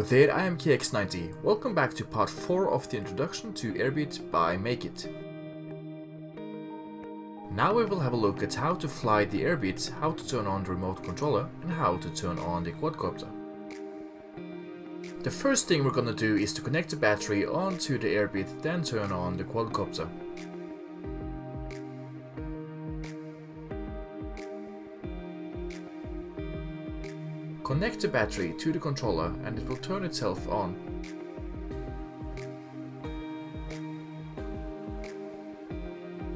there, I am KX90. Welcome back to part 4 of the introduction to Airbit by MakeKit. Now we will have a look at how to fly the Airbit, how to turn on the remote controller and how to turn on the quadcopter. The first thing we're gonna do is to connect the battery onto the Airbit, then turn on the quadcopter. Connect the battery to the controller and it will turn itself on.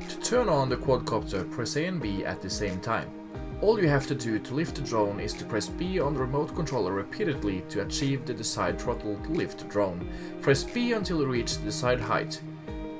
To turn on the quadcopter, press A and B at the same time. All you have to do to lift the drone is to press B on the remote controller repeatedly to achieve the desired throttle to lift the drone. Press B until you reach the desired height.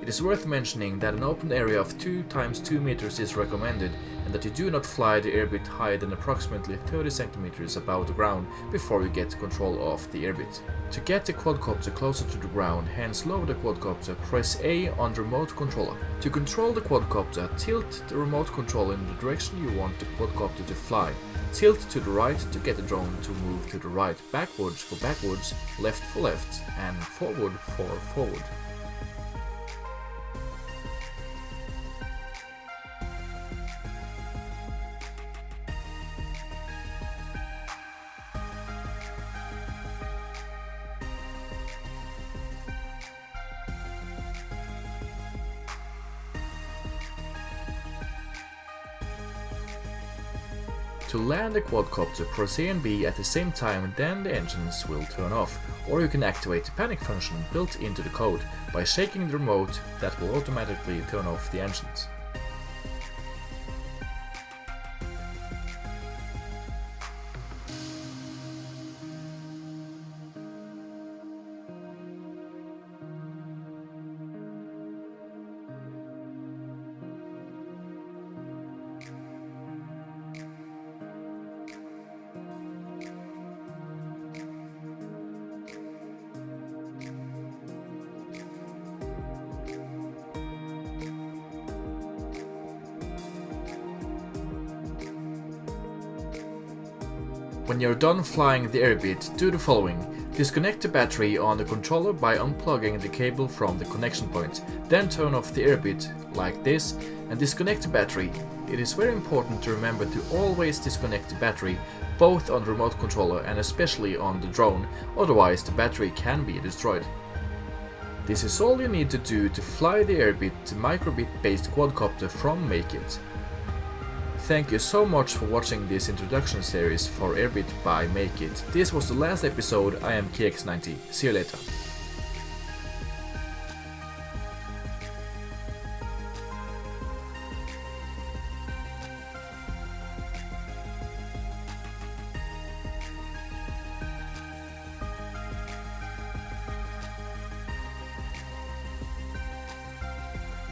It is worth mentioning that an open area of 2 × 2 meters is recommended and that you do not fly the Airbit higher than approximately 30 centimeters above the ground before you get control of the Airbit. To get the quadcopter closer to the ground, hence lower the quadcopter, press A on the remote controller. To control the quadcopter, tilt the remote controller in the direction you want the quadcopter to fly. Tilt to the right to get the drone to move to the right, backwards for backwards, left for left, and forward for forward. To land the quadcopter, press A and B at the same time, then the engines will turn off. Or you can activate the panic function built into the code by shaking the remote that will automatically turn off the engines. When you're done flying the Airbit, do the following. Disconnect the battery on the controller by unplugging the cable from the connection point. Then turn off the Airbit, like this, and disconnect the battery. It is very important to remember to always disconnect the battery, both on the remote controller and especially on the drone, otherwise the battery can be destroyed. This is all you need to do to fly the Airbit, the microbit-based quadcopter from MakeKit. Thank you so much for watching this introduction series for Airbit by MakeKit. This was the last episode. I am KX90. See you later.